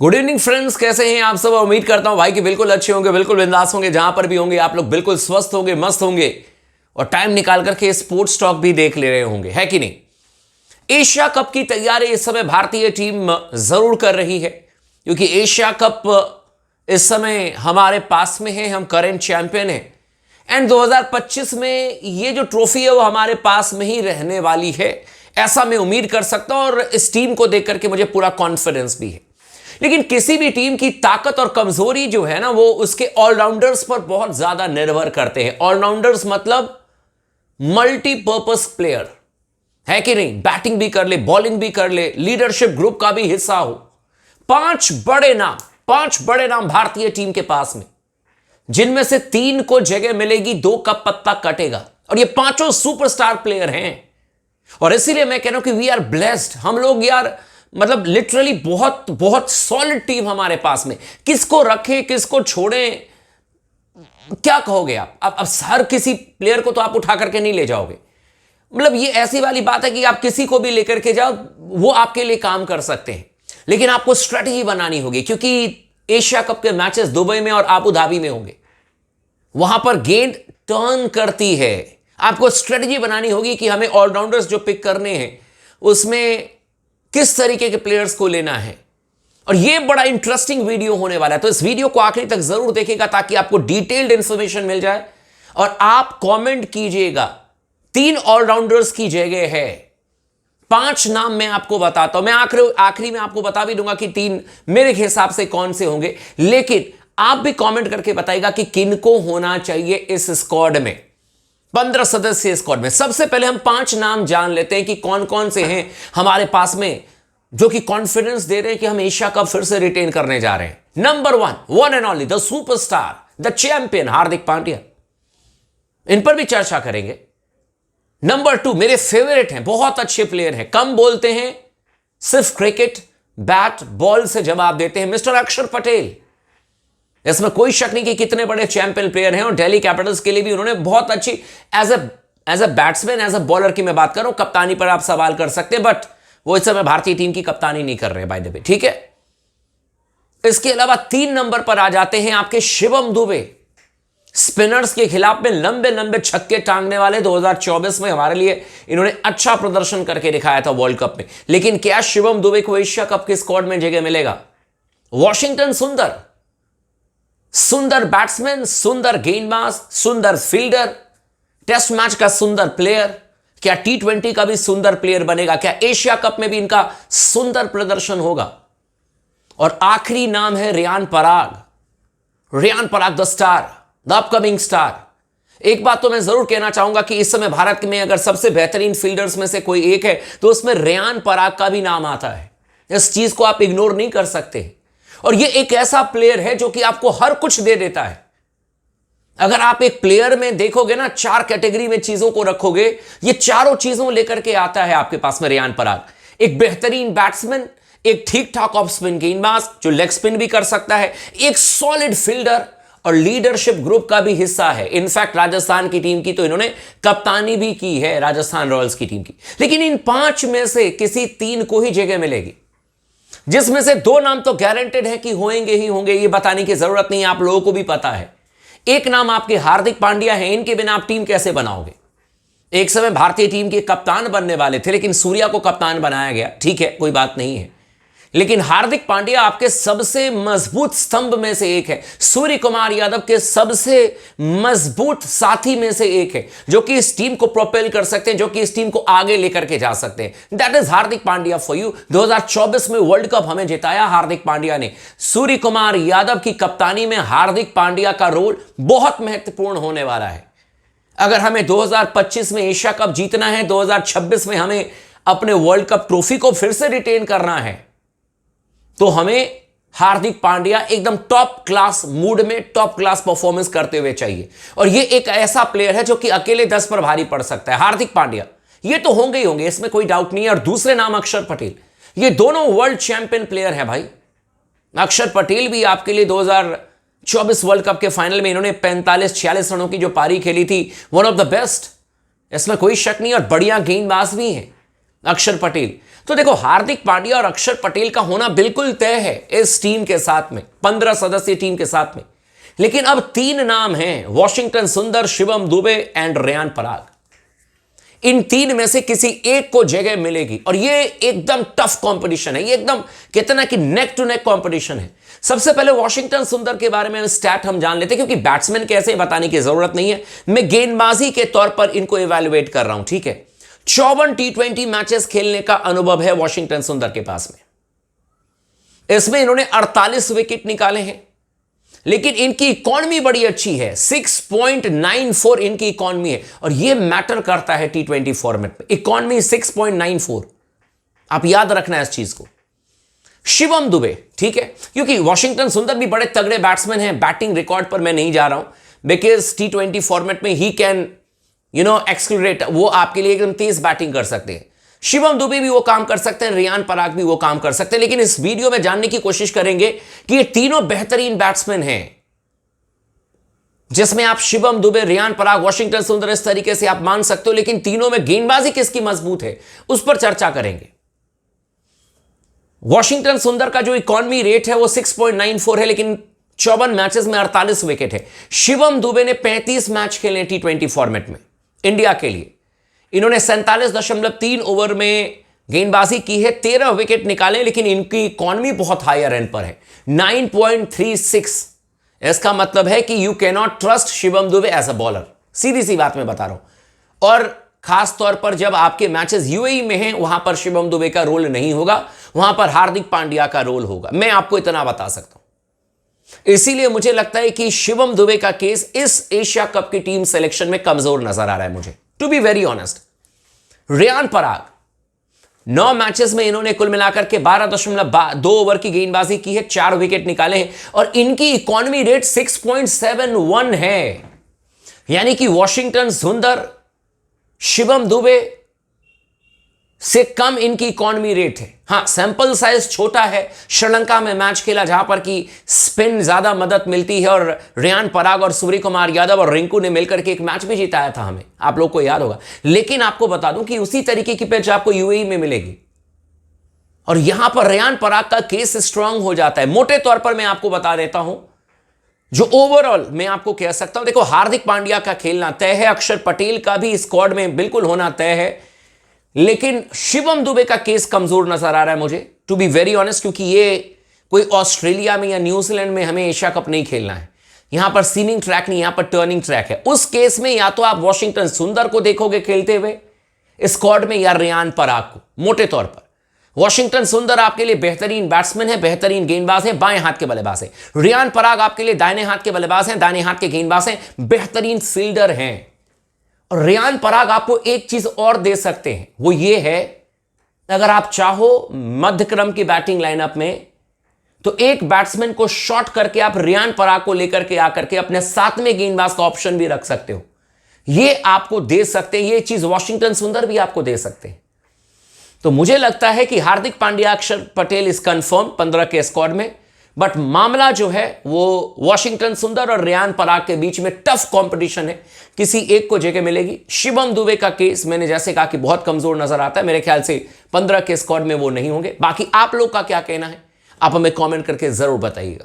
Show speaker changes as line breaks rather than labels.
Good evening friends, कैसे हैं आप सब। उम्मीद करता हूं भाई कि बिल्कुल अच्छे होंगे, बिल्कुल बिंदास होंगे। जहां पर भी होंगे आप लोग बिल्कुल स्वस्थ होंगे, मस्त होंगे और टाइम निकाल करके स्पोर्ट्स टॉक भी देख ले रहे होंगे, है कि नहीं। एशिया कप की तैयारी इस समय भारतीय टीम जरूर कर रही है, क्योंकि एशिया कप इस समय हमारे पास में है, हम करेंट चैंपियन हैं एंड 2025 में ये जो ट्रॉफी है वो हमारे पास में ही रहने वाली है, ऐसा मैं उम्मीद कर सकता हूं और इस टीम को देख करके मुझे पूरा कॉन्फिडेंस भी है। लेकिन किसी भी टीम की ताकत और कमजोरी जो है ना, वो उसके ऑलराउंडर्स पर बहुत ज्यादा निर्भर करते हैं। ऑलराउंडर्स मतलब मल्टीपर्पस प्लेयर, है कि नहीं। बैटिंग भी कर ले, बॉलिंग भी कर ले, लीडरशिप ग्रुप का भी हिस्सा हो। पांच बड़े नाम भारतीय टीम के पास में, जिनमें से 3 को जगह मिलेगी, 2 का पत्ता कटेगा और ये पांचों सुपरस्टार प्लेयर हैं। और इसीलिए मैं कह रहा हूं कि वी आर ब्लेस्ड। हम लोग यार मतलब लिटरली बहुत बहुत सॉलिड टीम हमारे पास में। किसको रखें, किसको छोड़ें, क्या कहोगे आप। अब हर किसी प्लेयर को तो आप उठा करके नहीं ले जाओगे। मतलब ये ऐसी वाली बात है कि आप किसी को भी लेकर के जाओ, वो आपके लिए काम कर सकते हैं, लेकिन आपको स्ट्रेटजी बनानी होगी, क्योंकि एशिया कप के मैचेस दुबई में और आबू धाबी में होंगे। वहां पर गेंद टर्न करती है। आपको स्ट्रेटजी बनानी होगी कि हमें ऑलराउंडर्स जो पिक करने हैं उसमें किस तरीके के प्लेयर्स को लेना है। और यह बड़ा इंटरेस्टिंग वीडियो होने वाला है, तो इस वीडियो को आखिरी तक जरूर देखिएगा ताकि आपको डिटेल्ड इंफॉर्मेशन मिल जाए। और आप कमेंट कीजिएगा 3 ऑलराउंडर्स की जगह है, 5 नाम मैं आपको बताता हूं। मैं आखिरी में आपको बता भी दूंगा कि 3 मेरे हिसाब से कौन से होंगे, लेकिन आप भी कमेंट करके बताइएगा कि किनको होना चाहिए इस स्क्वाड में, 15 सदस्यीय स्क्वाड में। सबसे पहले हम 5 नाम जान लेते हैं कि कौन कौन से हैं हमारे पास में जो कि कॉन्फिडेंस दे रहे हैं कि हम एशिया कप फिर से रिटेन करने जा रहे हैं। Number 1, one and only, the superstar, the champion Hardik Pandya. इन पर भी चर्चा करेंगे। नंबर 2 मेरे फेवरेट हैं, बहुत अच्छे प्लेयर हैं, कम बोलते हैं, सिर्फ क्रिकेट बैट बॉल से जवाब देते हैं, मिस्टर अक्षर पटेल। इसमें कोई शक नहीं कि कितने बड़े चैंपियन प्लेयर हैं और दिल्ली कैपिटल्स के लिए भी उन्होंने बहुत अच्छी as a batsman, as a bowler की मैं बात कर रहा हूं। कप्तानी पर आप सवाल कर सकते हैं, बट वो इस समय भारतीय टीम की कप्तानी नहीं कर रहे बाय द वे, ठीक है। इसके अलावा 3 नंबर पर आ जाते हैं आपके शिवम दुबे, स्पिनर्स के खिलाफ में लंबे लंबे छक्के टांगने वाले। 2024 में हमारे लिए इन्होंने अच्छा प्रदर्शन करके दिखाया था वर्ल्ड कप में, लेकिन क्या शिवम दुबे को एशिया कप के स्क्वाड में जगह मिलेगा। वॉशिंगटन सुंदर बैट्समैन, सुंदर गेंदबाज, सुंदर फील्डर, टेस्ट मैच का सुंदर प्लेयर, क्या T20 का भी सुंदर प्लेयर बनेगा, क्या एशिया कप में भी इनका सुंदर प्रदर्शन होगा। और आखिरी नाम है Riyan Parag, the star, the upcoming star. एक बात तो मैं जरूर कहना चाहूंगा कि इस समय भारत में अगर सबसे बेहतरीन फील्डर्स में से कोई एक है तो उसमें रियान पराग का भी नाम आता है। इस चीज को आप इग्नोर नहीं कर सकते। और यह एक ऐसा प्लेयर है जो कि आपको हर कुछ दे देता है। अगर आप एक प्लेयर में देखोगे ना, 4 कैटेगरी में चीजों को रखोगे, ये चारों चीजों लेकर के आता है आपके पास में रियान पराग। एक बेहतरीन बैट्समैन, एक ठीक ठाक ऑफ स्पिन गेंदबाज जो लेग स्पिन भी कर सकता है, एक सॉलिड फील्डर और लीडरशिप ग्रुप का भी हिस्सा है। इनफैक्ट राजस्थान की टीम की तो इन्होंने कप्तानी भी की है, राजस्थान रॉयल्स की टीम की। लेकिन इन 5 में से किसी 3 को ही जगह मिलेगी, जिसमें से 2 नाम तो गारंटेड है कि होंगे ही होंगे, ये बताने की जरूरत नहीं, आप लोगों को भी पता है। एक नाम आपके हार्दिक पांड्या है। इनके बिना आप टीम कैसे बनाओगे। एक समय भारतीय टीम के कप्तान बनने वाले थे, लेकिन सूर्या को कप्तान बनाया गया, ठीक है, कोई बात नहीं है। लेकिन हार्दिक पांड्या आपके सबसे मजबूत स्तंभ में से एक है, सूर्य कुमार यादव के सबसे मजबूत साथी में से एक है, जो कि इस टीम को प्रोपेल कर सकते हैं, जो कि इस टीम को आगे लेकर के जा सकते हैं। That is Hardik Pandya for you. 2024 में वर्ल्ड कप हमें जिताया हार्दिक पांड्या ने। सूर्य कुमार यादव की कप्तानी में हार्दिक पांड्या का रोल बहुत महत्वपूर्ण होने वाला है। अगर हमें 2025 में एशिया कप जीतना है, 2026 में हमें अपने वर्ल्ड कप ट्रॉफी को फिर से रिटेन करना है, तो हमें हार्दिक पांड्या एकदम टॉप क्लास मूड में टॉप क्लास परफॉर्मेंस करते हुए चाहिए। और ये एक ऐसा प्लेयर है जो कि अकेले 10 पर भारी पड़ सकता है। हार्दिक पांड्या ये तो होंगे ही होंगे, इसमें कोई डाउट नहीं है। और दूसरे नाम अक्षर पटेल, ये दोनों वर्ल्ड चैंपियन प्लेयर है भाई। अक्षर पटेल भी आपके लिए 2024 वर्ल्ड कप के फाइनल में इन्होंने 45-46 रनों की जो पारी खेली थी, वन ऑफ द बेस्ट, इसमें कोई शक नहीं। और बढ़िया गेंदबाज भी हैं अक्षर पटेल। तो देखो, हार्दिक पांड्या और अक्षर पटेल का होना बिल्कुल तय है इस टीम के साथ में, 15 सदस्यीय टीम के साथ में। लेकिन अब 3 नाम हैं, वॉशिंगटन सुंदर, शिवम दुबे एंड रेयान पराग। इन 3 में से किसी एक को जगह मिलेगी और ये एकदम टफ कंपटीशन है, ये एकदम कहते ना कि नेक टू नेक कंपटीशन है। सबसे पहले वॉशिंगटन सुंदर के बारे में स्टैट हम जान लेते हैं, क्योंकि बैट्समैन कैसे बताने की जरूरत नहीं है, मैं गेंदबाजी के तौर पर इनको इवैल्यूएट कर रहा हूं, ठीक है। 54 T20 मैचेस खेलने का अनुभव है वॉशिंगटन सुंदर के पास में। इसमें इन्होंने 48 विकेट निकाले हैं, लेकिन इनकी इकॉनमी बड़ी अच्छी है, 6.94 इनकी इकॉनमी है, और यह मैटर करता है T20 फॉर्मेट में। इकॉनमी 6.94, आप याद रखना है इस चीज को। शिवम दुबे, ठीक है, क्योंकि वॉशिंगटन सुंदर भी बड़े तगड़े बैट्समैन हैं, बैटिंग रिकॉर्ड पर मैं नहीं जा रहा हूं, बिकॉज T20 फॉर्मेट में ही कैन एक्सक्लूडेट, वो आपके लिए एकदम तेज बैटिंग कर सकते हैं। शिवम दुबे भी वो काम कर सकते हैं, रेयान पराग भी वो काम कर सकते हैं, लेकिन इस वीडियो में जानने की कोशिश करेंगे कि ये तीनों बेहतरीन बैट्समैन हैं, जिसमें आप शिवम दुबे, रेयान पराग, वॉशिंगटन सुंदर इस तरीके से आप मान सकते हो, लेकिन तीनों में गेंदबाजी किसकी मजबूत है उस पर चर्चा करेंगे। वॉशिंगटन सुंदर का जो इकॉनमी रेट है वो 6.94 है, लेकिन 54 मैचेस में 48 विकेट है। शिवम दुबे ने 35 मैच खेले T20 फॉर्मेट में इंडिया के लिए। इन्होंने 47.3 ओवर में गेंदबाजी की है, 13 विकेट निकाले, लेकिन इनकी इकॉनमी बहुत हायर एंड पर है, 9.36। इसका मतलब है कि you can not trust Shivam Dube as a bowler, सीधी सी बात मैं बता रहा हूं। और खास तौर पर जब आपके मैचेस यूएई में हैं, वहां पर शिवम दुबे का रोल नहीं होगा, वहां पर हार्दिक पांड्या का रोल होगा, मैं आपको इतना बता सकता हूं। इसीलिए मुझे लगता है कि शिवम दुबे का केस इस एशिया कप की टीम सिलेक्शन में कमजोर नजर आ रहा है मुझे, to be very honest. Riyan Parag, 9 matches में इन्होंने कुल मिलाकर के 12.2 ओवर की गेंदबाजी की है, 4 विकेट निकाले हैं, और इनकी इकॉनमी रेट 6.71 है। यानी कि वॉशिंगटन सुंदर, शिवम दुबे से कम इनकी इकॉनमी रेट है। हां, सैंपल साइज छोटा है, श्रीलंका में मैच खेला जहां पर की स्पिन ज्यादा मदद मिलती है, और रेयान पराग और सूर्य कुमार यादव और रिंकू ने मिलकर के एक मैच भी जिताया था हमें, आप लोग को याद होगा। लेकिन आपको बता दूं कि उसी तरीके की पिच आपको यूएई में मिलेगी, और यहां पर रेयान पराग का केस स्ट्रांग हो जाता है। मोटे तौर पर मैं आपको बता देता हूं, जो ओवरऑल मैं आपको कह सकता हूं, देखो, हार्दिक पांड्या का खेलना तय है, अक्षर पटेल का भी स्क्वाड में बिल्कुल होना तय है, लेकिन शिवम दुबे का केस कमजोर नजर आ रहा है मुझे, टू बी वेरी ऑनेस्ट, क्योंकि ये कोई ऑस्ट्रेलिया में या न्यूजीलैंड में हमें एशिया कप नहीं खेलना है, यहां पर सीमिंग ट्रैक नहीं, यहां पर टर्निंग ट्रैक है। उस केस में या तो आप वॉशिंगटन सुंदर को देखोगे खेलते हुए स्क्वाड में, या रेयान पराग को। मोटे तौर पर वॉशिंगटन सुंदर आपके लिए बेहतरीन बैट्समैन है, बेहतरीन गेंदबाज है, बाएं हाथ के बल्लेबाज है। रेयान पराग आपके लिए दाहिने हाथ के बल्लेबाज हैं, दाहिने हाथ के गेंदबाज हैं, बेहतरीन फील्डर हैं। और रेयान पराग आपको एक चीज और दे सकते हैं, वो ये है, अगर आप चाहो मध्य क्रम की बैटिंग लाइनअप में, तो एक बैट्समैन को शॉर्ट करके आप रेयान पराग को लेकर के आकर के अपने 7वें गेंदबाज का ऑप्शन भी रख सकते हो, ये आपको दे सकते हैं, ये चीज वॉशिंगटन सुंदर भी आपको दे सकते हैं। तो मुझे लगता है कि हार्दिक पांड्या, अक्षर पटेल इस कंफर्म 15 के स्क्वाड में, बट मामला जो है वो वॉशिंगटन सुंदर और रेयान पराग के बीच में टफ कंपटीशन है, किसी एक को जगह मिलेगी। शिवम दुबे का केस मैंने जैसे कहा कि बहुत कमजोर नजर आता है, मेरे ख्याल से 15 के स्क्वाड में वो नहीं होंगे। बाकी आप लोग का क्या कहना है, आप हमें कमेंट करके जरूर बताइएगा।